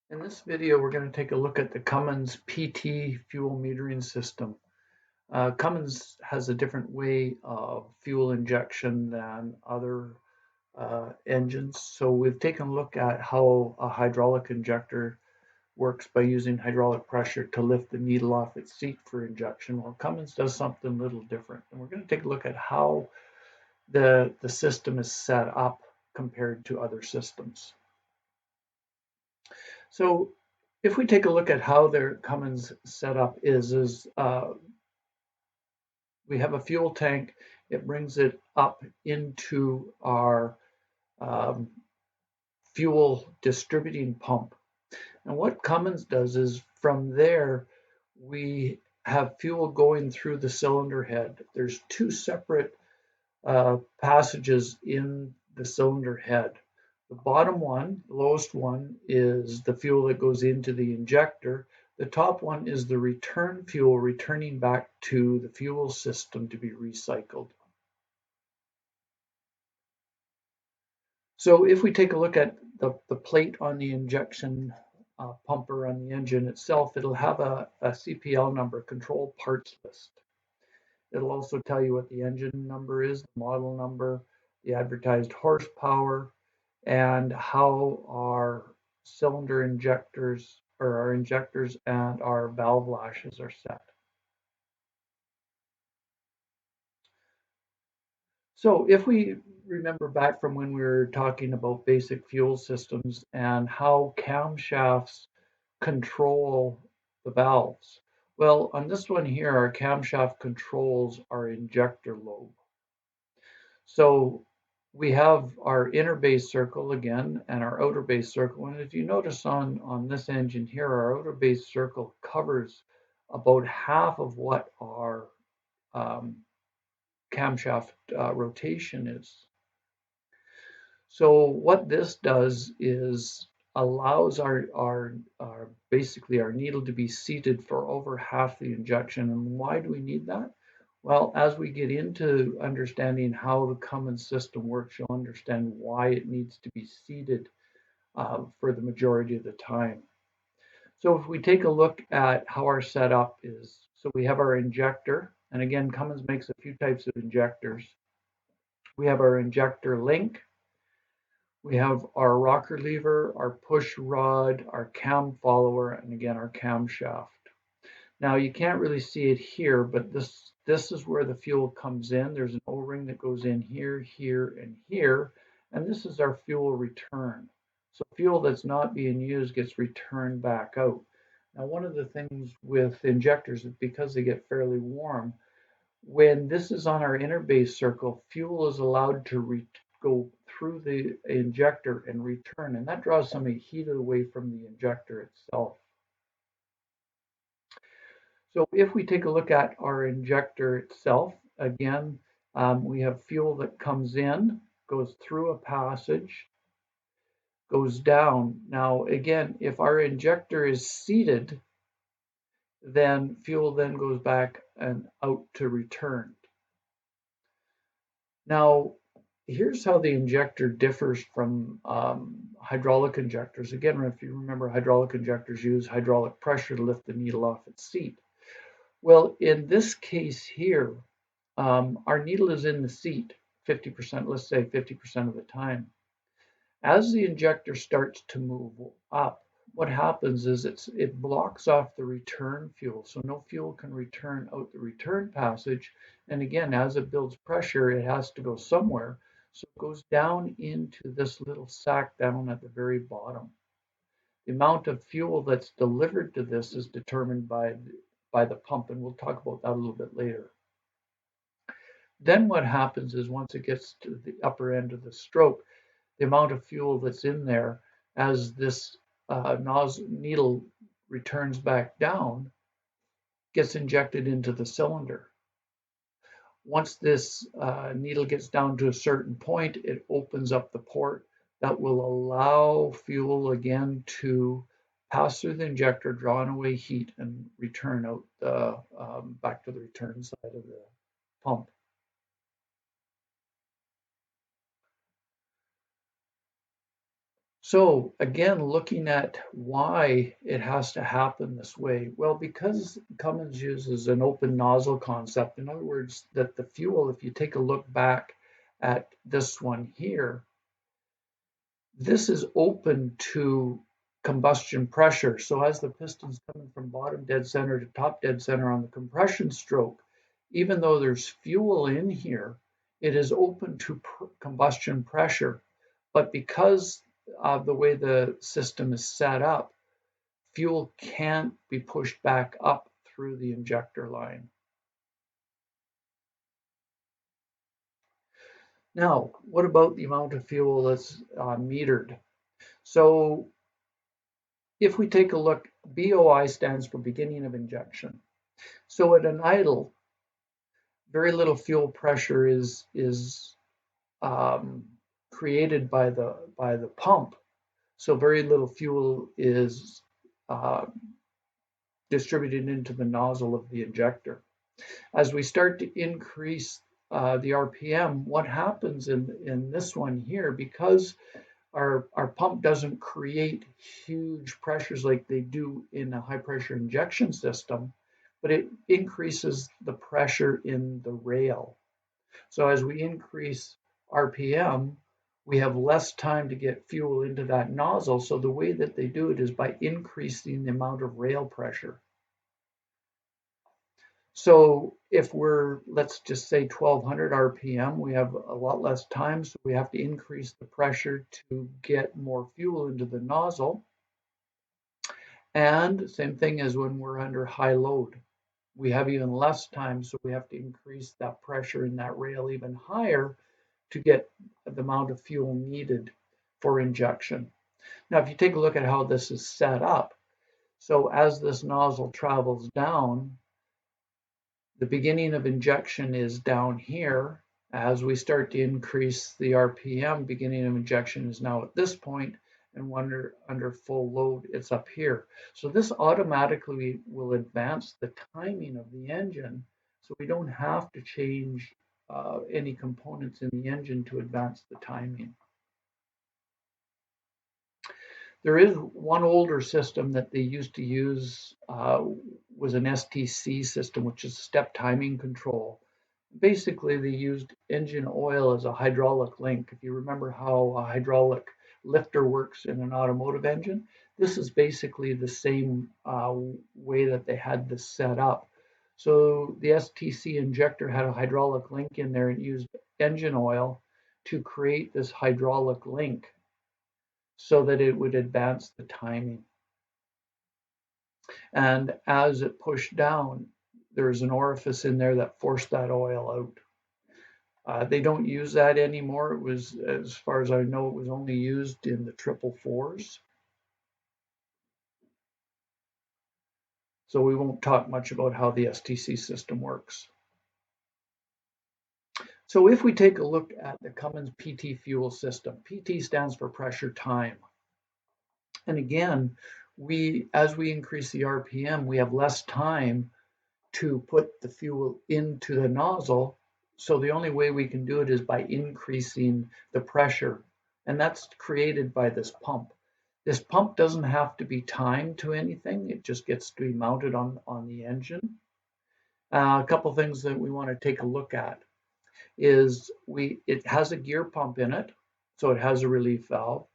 In this video, we're going to take a look at the Cummins PT fuel metering system. Cummins has a different way of fuel injection than other engines. So we've taken a look at how a hydraulic injector works by using hydraulic pressure to lift the needle off its seat for injection. Well, Cummins does something a little different. And we're going to take a look at how the system is set up compared to other systems. So if we take a look at how their Cummins setup is we have a fuel tank. It brings it up into our um, fuel distributing pump. And what Cummins does is from there, we have fuel going through the cylinder head. There's two separate passages in the cylinder head. The bottom one, the lowest one, is the fuel that goes into the injector. The top one is the return fuel returning back to the fuel system to be recycled. So if we take a look at the plate on the injection pumper on the engine itself, it'll have a CPL number, control parts list. It'll also tell you what the engine number is, the model number, the advertised horsepower, and how our cylinder injectors or our injectors and our valve lashes are set. So if we remember back from when we were talking about basic fuel systems and how camshafts control the valves. Well, on this one here, our camshaft controls our injector lobe. So we have our inner base circle again and our outer base circle. And if you notice on this engine here, our outer base circle covers about half of what our um, camshaft rotation is. So what this does is allows our basically our needle to be seated for over half the injection. And why do we need that? Well, as we get into understanding how the Cummins system works, you'll understand why it needs to be seated for the majority of the time. So if we take a look at how our setup is, so we have our injector, and again, Cummins makes a few types of injectors. We have our injector link, we have our rocker lever, our push rod, our cam follower, and again, our camshaft. Now you can't really see it here, but this is where the fuel comes in. There's an O-ring that goes in here, here, and here, and this is our fuel return. So fuel that's not being used gets returned back out. Now one of the things with injectors is because they get fairly warm, when this is on our inner base circle, fuel is allowed to go through the injector and return, and that draws some heat away from the injector itself. So if we take a look at our injector itself, again, we have fuel that comes in, goes through a passage, goes down. Now, again, if our injector is seated, then fuel then goes back and out to return. Now, here's how the injector differs from hydraulic injectors. Again, if you remember, hydraulic injectors use hydraulic pressure to lift the needle off its seat. Well, in this case here, our needle is in the seat 50%, let's say 50% of the time. As the injector starts to move up, what happens is it blocks off the return fuel, so no fuel can return out the return passage. And again, as it builds pressure, it has to go somewhere. So it goes down into this little sack down at the very bottom. The amount of fuel that's delivered to this is determined by the pump, and we'll talk about that a little bit later. Then what happens is once it gets to the upper end of the stroke, the amount of fuel that's in there as this needle returns back down gets injected into the cylinder. Once this needle gets down to a certain point, it opens up the port that will allow fuel again to pass through the injector, drawing away heat and return out back to the return side of the pump. So again, looking at why it has to happen this way. Well, because Cummins uses an open nozzle concept. In other words, that the fuel, if you take a look back at this one here, this is open to combustion pressure. So as the piston's coming from bottom dead center to top dead center on the compression stroke, even though there's fuel in here, it is open to combustion pressure. But because of the way the system is set up, fuel can't be pushed back up through the injector line. Now, what about the amount of fuel that's metered? So if we take a look, BOI stands for beginning of injection. So at an idle, very little fuel pressure is um, created by the pump. So very little fuel is uh, distributed into the nozzle of the injector. As we start to increase the RPM, what happens in this one here, because our pump doesn't create huge pressures like they do in a high pressure injection system, but it increases the pressure in the rail. So as we increase RPM, we have less time to get fuel into that nozzle. So the way that they do it is by increasing the amount of rail pressure. So if we're, let's just say 1200 RPM, we have a lot less time, so we have to increase the pressure to get more fuel into the nozzle. And same thing as when we're under high load. We have even less time, so we have to increase that pressure in that rail even higher to get the amount of fuel needed for injection. Now, if you take a look at how this is set up, so as this nozzle travels down, the beginning of injection is down here. As we start to increase the RPM, beginning of injection is now at this point, and under full load, it's up here. So this automatically will advance the timing of the engine, so we don't have to change any components in the engine to advance the timing. There is one older system that they used to use was an STC system, which is step timing control. Basically, they used engine oil as a hydraulic link. If you remember how a hydraulic lifter works in an automotive engine, this is basically the same way that they had this set up. So the STC injector had a hydraulic link in there and used engine oil to create this hydraulic link so that it would advance the timing. And as it pushed down, there's an orifice in there that forced that oil out. They don't use that anymore. It was, as far as I know, it was only used in the 444s. So we won't talk much about how the STC system works. So if we take a look at the Cummins PT fuel system, PT stands for pressure time. And again, as we increase the RPM, we have less time to put the fuel into the nozzle. So the only way we can do it is by increasing the pressure, and that's created by this pump. This pump doesn't have to be timed to anything. It just gets to be mounted on the engine. A couple things that we want to take a look at is it has a gear pump in it, so it has a relief valve.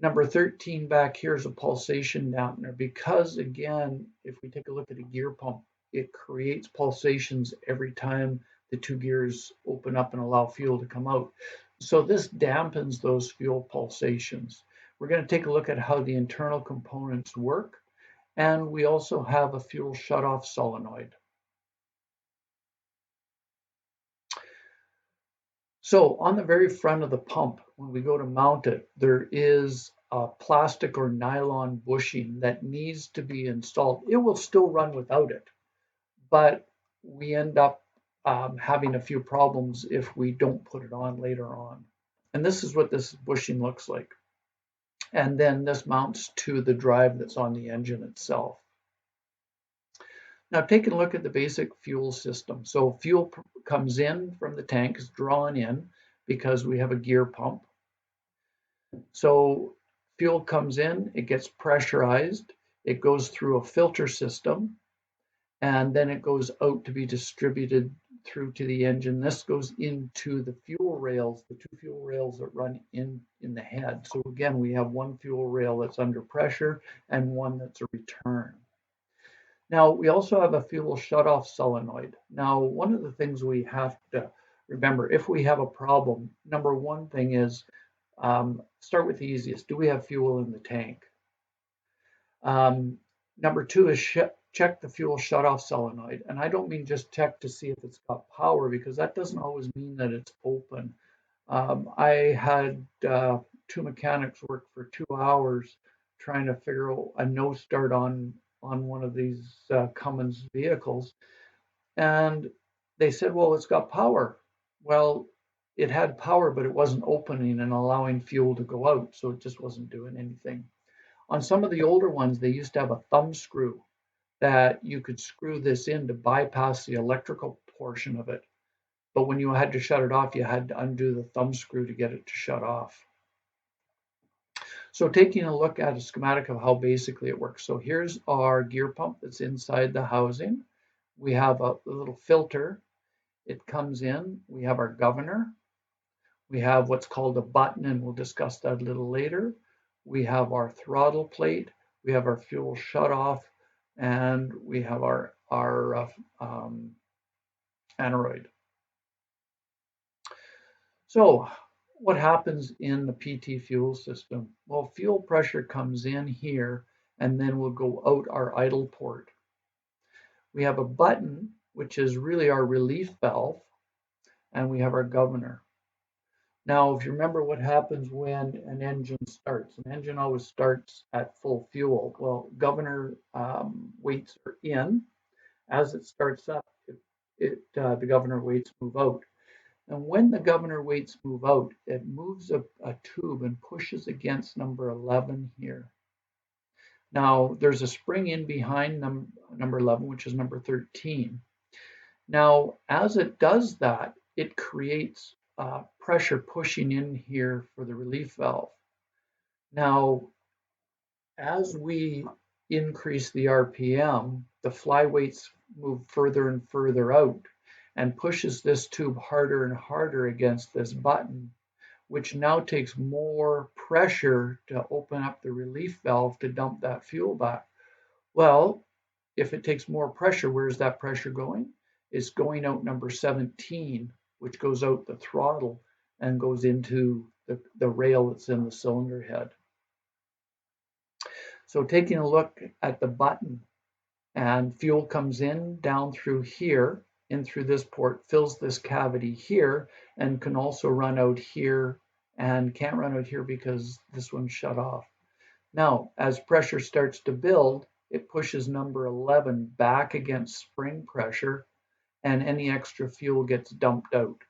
Number 13 back here is a pulsation dampener because, again, if we take a look at a gear pump, it creates pulsations every time the two gears open up and allow fuel to come out. So this dampens those fuel pulsations. We're going to take a look at how the internal components work, and we also have a fuel shutoff solenoid. So on the very front of the pump, when we go to mount it, there is a plastic or nylon bushing that needs to be installed. It will still run without it, but we end up having a few problems if we don't put it on later on. And this is what this bushing looks like. And then this mounts to the drive that's on the engine itself. Now taking a look at the basic fuel system. So fuel comes in from the tank, is drawn in because we have a gear pump. So Fuel comes in, it gets pressurized, it goes through a filter system, and then it goes out to be distributed through to the engine. This goes into the fuel rails, the two fuel rails that run in the head. So again, we have one fuel rail that's under pressure and one that's a return. Now, we also have a fuel shutoff solenoid. Now, one of the things we have to remember, if we have a problem, number one thing is start with the easiest. Do we have fuel in the tank? Number two is check the fuel shutoff solenoid. And I don't mean just check to see if it's got power, because that doesn't always mean that it's open. I had two mechanics work for 2 hours trying to figure out a no start on one of these Cummins vehicles. And they said, well, it's got power. Well, it had power, but it wasn't opening and allowing fuel to go out. So it just wasn't doing anything. On some of the older ones, they used to have a thumb screw that you could screw this in to bypass the electrical portion of it. But when you had to shut it off, you had to undo the thumb screw to get it to shut off. So taking a look at a schematic of how basically it works. So here's our gear pump that's inside the housing. We have a little filter. It comes in. We have our governor. We have what's called a button, and we'll discuss that a little later. We have our throttle plate. We have our fuel shutoff, and we have our aneroid. So what happens in the PT fuel system? Well, fuel pressure comes in here and then will go out our idle port. We have a button, which is really our relief valve, and we have our governor. Now, if you remember what happens when an engine starts, an engine always starts at full fuel. Well, governor weights are in. As it starts up, the governor weights move out. And when the governor weights move out, it moves a tube and pushes against number 11 here. Now, there's a spring in behind number 11, which is number 13. Now, as it does that, it creates pressure pushing in here for the relief valve. Now, as we increase the RPM, the flyweights move further and further out and pushes this tube harder and harder against this button, which now takes more pressure to open up the relief valve to dump that fuel back. Well, if it takes more pressure, where's that pressure going? It's going out number 17, which goes out the throttle and goes into the rail that's in the cylinder head. So taking a look at the button, and fuel comes in down through here, in through this port, fills this cavity here, and can also run out here, and can't run out here because this one's shut off. Now, as pressure starts to build, it pushes number 11 back against spring pressure, and any extra fuel gets dumped out.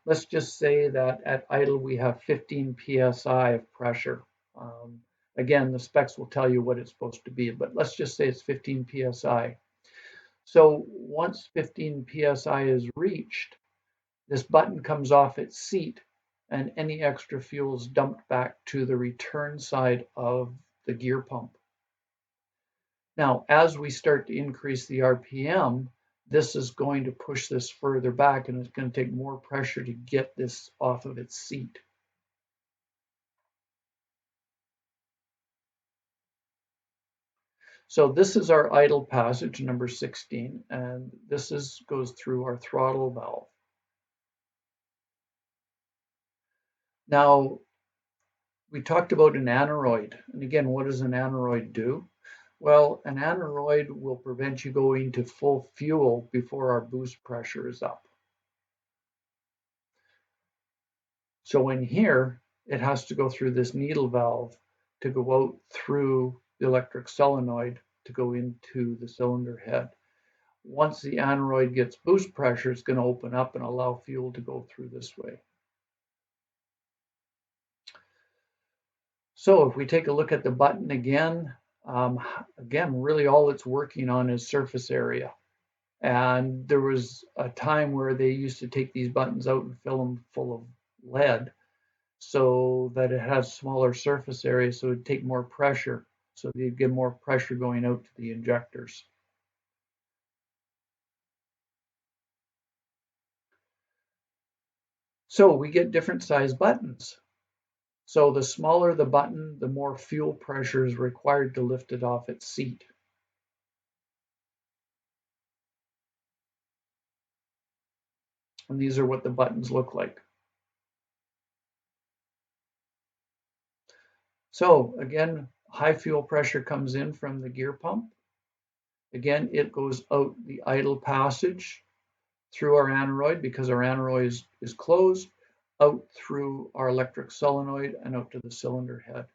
Let's just say that at idle we have 15 psi of pressure. Again, the specs will tell you what it's supposed to be, but let's just say it's 15 psi. So once 15 psi is reached, this button comes off its seat and any extra fuel is dumped back to the return side of the gear pump. Now, as we start to increase the RPM, this is going to push this further back, and it's going to take more pressure to get this off of its seat. So this is our idle passage, number 16, and this goes through our throttle valve. Now, we talked about an aneroid, and again, what does an aneroid do? Well, an aneroid will prevent you going to full fuel before our boost pressure is up. So in here, it has to go through this needle valve to go out through the electric solenoid to go into the cylinder head. Once the aneroid gets boost pressure, it's going to open up and allow fuel to go through this way. So if we take a look at the button again, really all it's working on is surface area. And there was a time where they used to take these buttons out and fill them full of lead. so that it has smaller surface area, so it'd take more pressure. So you'd get more pressure going out to the injectors. So we get different size buttons. So the smaller the button, the more fuel pressure is required to lift it off its seat. And these are what the buttons look like. So again, high fuel pressure comes in from the gear pump. Again, it goes out the idle passage through our aneroid because our aneroid is closed, out through our electric solenoid and out to the cylinder head.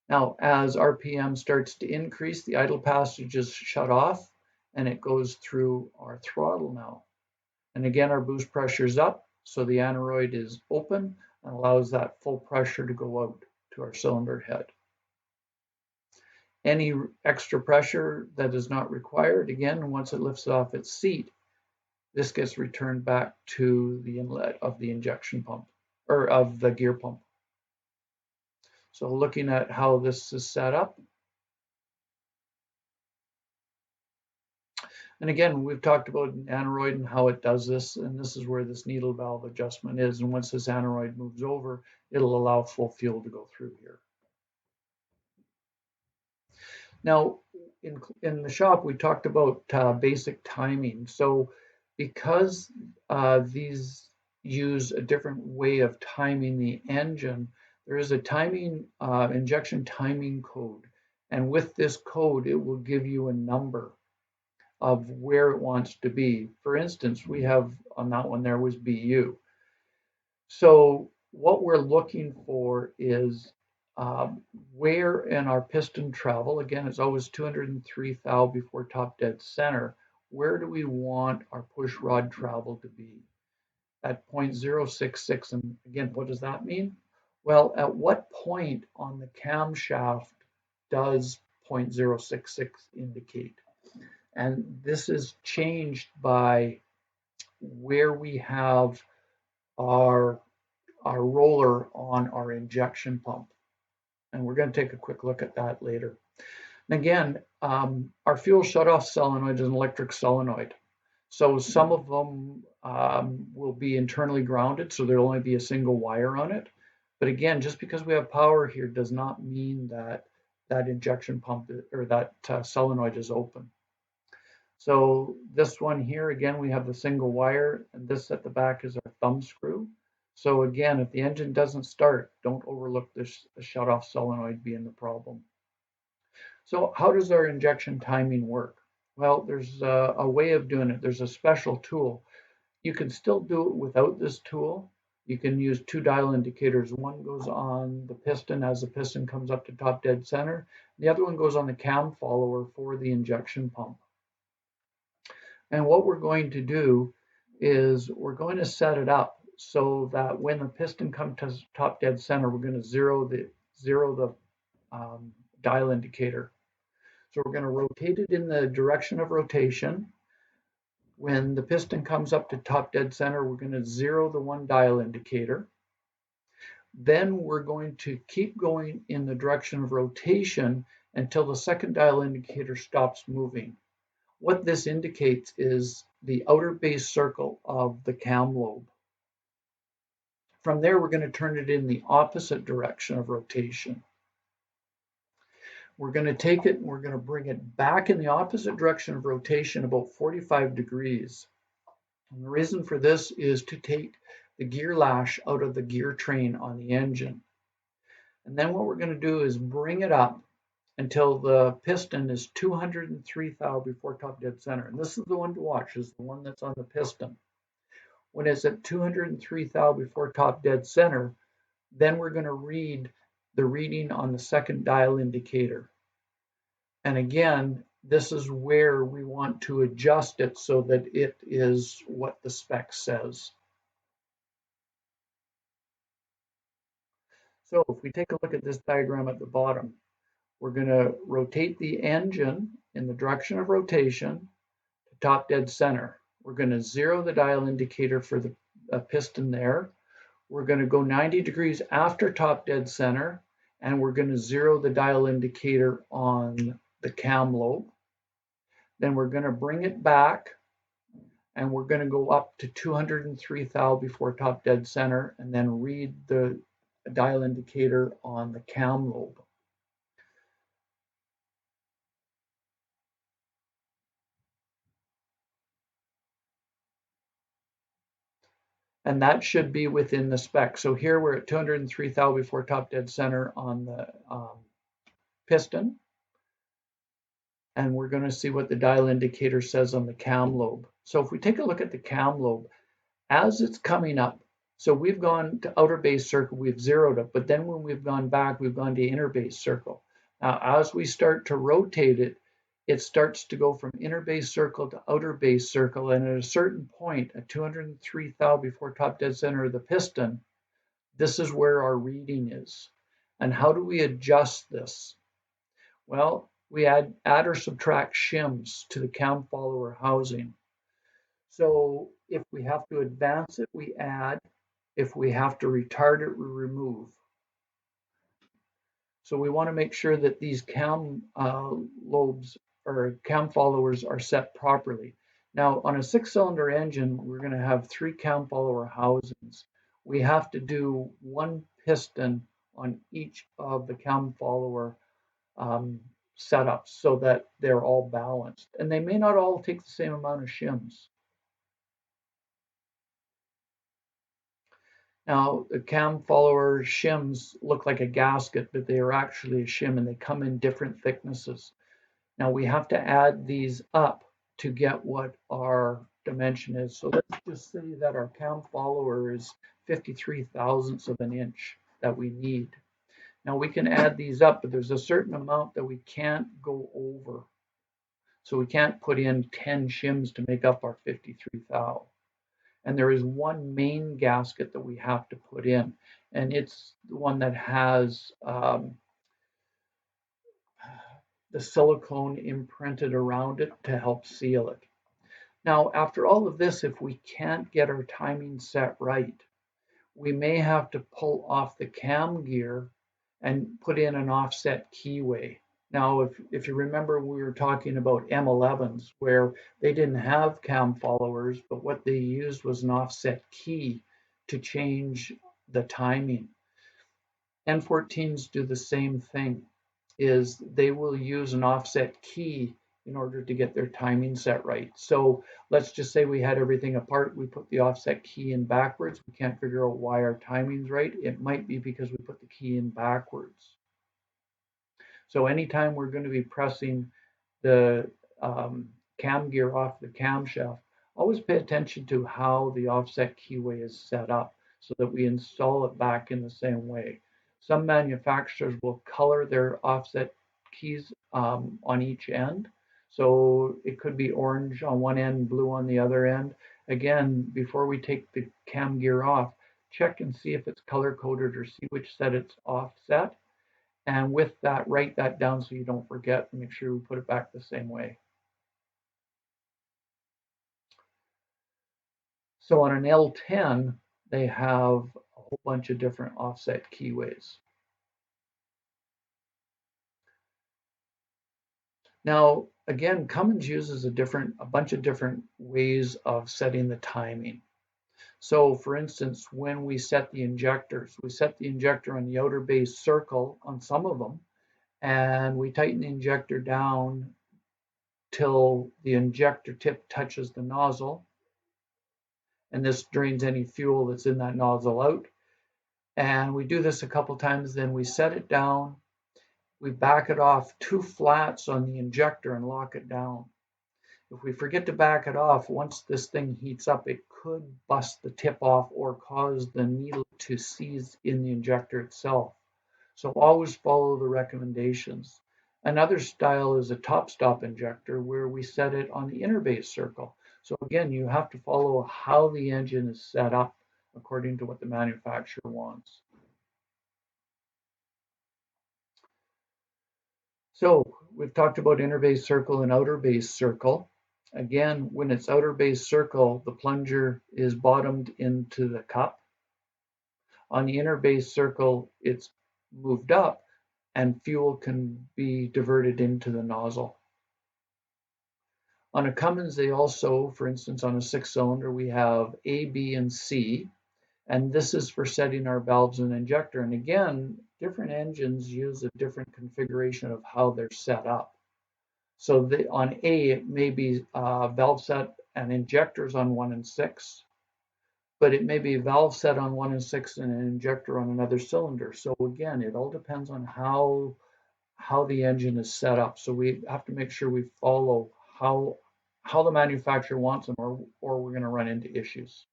Now, as RPM starts to increase, the idle passage is shut off and it goes through our throttle now. And again, our boost pressure is up, so the aneroid is open and allows that full pressure to go out to our cylinder head. Any extra pressure that is not required, again, once it lifts off its seat, this gets returned back to the inlet of the injection pump, or of the gear pump. So looking at how this is set up. And again, we've talked about an aneroid and how it does this, and this is where this needle valve adjustment is. And once this aneroid moves over, it'll allow full fuel to go through here. Now, in the shop, we talked about basic timing. So because these use a different way of timing the engine, there is a timing injection timing code. And with this code, it will give you a number of where it wants to be. For instance, we have on that one there was BU. So what we're looking for is where in our piston travel, again, it's always 203 thou before top dead center, where do we want our push rod travel to be? At 0.066, and again, what does that mean? Well, at what point on the camshaft does 0.066 indicate? And this is changed by where we have our roller on our injection pump. And we're going to take a quick look at that later. And again, our fuel shutoff solenoid is an electric solenoid. So some of them will be internally grounded, so there'll only be a single wire on it. But again, just because we have power here does not mean that that injection pump or that solenoid is open. So this one here, again, we have the single wire, and this at the back is our thumb screw. So again, if the engine doesn't start, don't overlook this shut-off solenoid being the problem. So how does our injection timing work? Well, there's a way of doing it. There's a special tool. You can still do it without this tool. You can use two dial indicators. One goes on the piston as the piston comes up to top dead center. The other one goes on the cam follower for the injection pump. And what we're going to do is we're going to set it up so that when the piston comes to top dead center, we're going to zero the dial indicator. So we're going to rotate it in the direction of rotation. When the piston comes up to top dead center, we're going to zero the one dial indicator. Then we're going to keep going in the direction of rotation until the second dial indicator stops moving. What this indicates is the outer base circle of the cam lobe. From there, we're going to turn it in the opposite direction of rotation. We're going to take it and we're going to bring it back in the opposite direction of rotation about 45 degrees. And the reason for this is to take the gear lash out of the gear train on the engine. And then what we're going to do is bring it up until the piston is 203 thou before top dead center. And this is the one to watch, is the one that's on the piston. When it's at 203 thou before top dead center, then we're going to read the reading on the second dial indicator. And again, this is where we want to adjust it so that it is what the spec says. So if we take a look at this diagram at the bottom, we're going to rotate the engine in the direction of rotation to top dead center. We're going to zero the dial indicator for the piston there. We're going to go 90 degrees after top dead center, and we're going to zero the dial indicator on the cam lobe. Then we're going to bring it back, and we're going to go up to 203 thou before top dead center, and then read the dial indicator on the cam lobe. And that should be within the spec. So here we're at 203 thou before top dead center on the piston. And we're going to see what the dial indicator says on the cam lobe. So if we take a look at the cam lobe, as it's coming up, so we've gone to outer base circle, we've zeroed it, but then when we've gone back, we've gone to inner base circle. Now, as we start to rotate it, it starts to go from inner base circle to outer base circle. And at a certain point, at 203 thou before top dead center of the piston, this is where our reading is. And how do we adjust this? Well, we add or subtract shims to the cam follower housing. So if we have to advance it, we add. If we have to retard it, we remove. So we want to make sure that these cam lobes or cam followers are set properly. Now, on a 6-cylinder engine, we're going to have 3 cam follower housings. We have to do 1 piston on each of the cam follower setups so that they're all balanced. And they may not all take the same amount of shims. Now, the cam follower shims look like a gasket, but they are actually a shim and they come in different thicknesses. Now, we have to add these up to get what our dimension is. So let's just say that our cam follower is 53 thousandths of an inch that we need. Now, we can add these up, but there's a certain amount that we can't go over. So we can't put in 10 shims to make up our 53 thou. And there is one main gasket that we have to put in, and it's the one that has the silicone imprinted around it to help seal it. Now, after all of this, if we can't get our timing set right, we may have to pull off the cam gear and put in an offset keyway. Now, if you remember, we were talking about M11s where they didn't have cam followers, but what they used was an offset key to change the timing. N14s do the same thing, is they will use an offset key in order to get their timing set right. So let's just say we had everything apart, we put the offset key in backwards, we can't figure out why our timing's right. It might be because we put the key in backwards. So anytime we're going to be pressing the cam gear off the camshaft, always pay attention to how the offset keyway is set up so that we install it back in the same way. Some manufacturers will color their offset keys on each end. So it could be orange on one end, blue on the other end. Again, before we take the cam gear off, check and see if it's color coded or see which set it's offset. And with that, write that down so you don't forget and make sure we put it back the same way. So on an L10, they have a whole bunch of different offset keyways. Now, again, Cummins uses a bunch of different ways of setting the timing. So for instance, when we set the injectors, we set the injector on the outer base circle on some of them, and we tighten the injector down till the injector tip touches the nozzle. And this drains any fuel that's in that nozzle out. And we do this a couple times, then we set it down, we back it off 2 flats on the injector and lock it down. If we forget to back it off, once this thing heats up, it could bust the tip off or cause the needle to seize in the injector itself. So always follow the recommendations. Another style is a top stop injector where we set it on the inner base circle. So again, you have to follow how the engine is set up according to what the manufacturer wants. So we've talked about inner base circle and outer base circle. Again, when it's outer base circle, the plunger is bottomed into the cup. On the inner base circle, it's moved up and fuel can be diverted into the nozzle. On a Cummins, they also, for instance, on a 6-cylinder, we have A, B, and C, and this is for setting our valves and injector. And again, different engines use a different configuration of how they're set up. So on A, it may be valve set and injectors on 1 and 6, but it may be valve set on 1 and 6 and an injector on another cylinder. So again, it all depends on how the engine is set up. So we have to make sure we follow how the manufacturer wants them, or we're going to run into issues.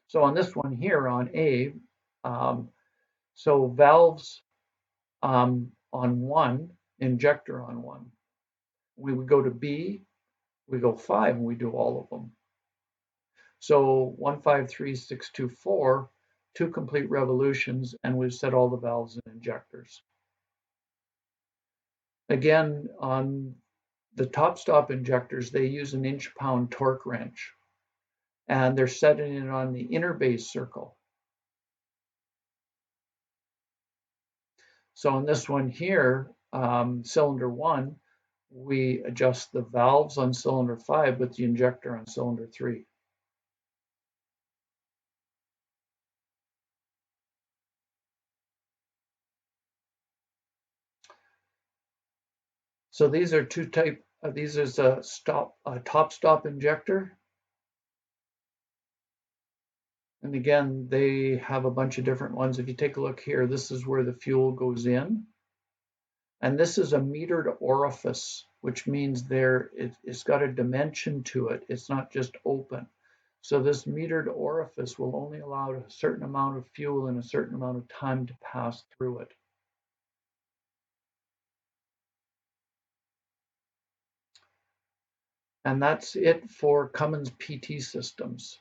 So on this one here on A, so valves on 1, injector on 1. We would go to B, we go 5, and we do all of them. So 1, 5, 3, 6, 2, 4, 2 complete revolutions, and we've set all the valves and injectors. Again, on the top stop injectors, they use an inch-pound torque wrench, and they're setting it on the inner base circle. So on this one here, cylinder 1, we adjust the valves on cylinder 5, but the injector on cylinder 3. So these are two type. These is a top stop injector, and again they have a bunch of different ones. If you take a look here, this is where the fuel goes in, and this is a metered orifice, which means it's got a dimension to it. It's not just open. So this metered orifice will only allow a certain amount of fuel in a certain amount of time to pass through it. And that's it for Cummins PT systems.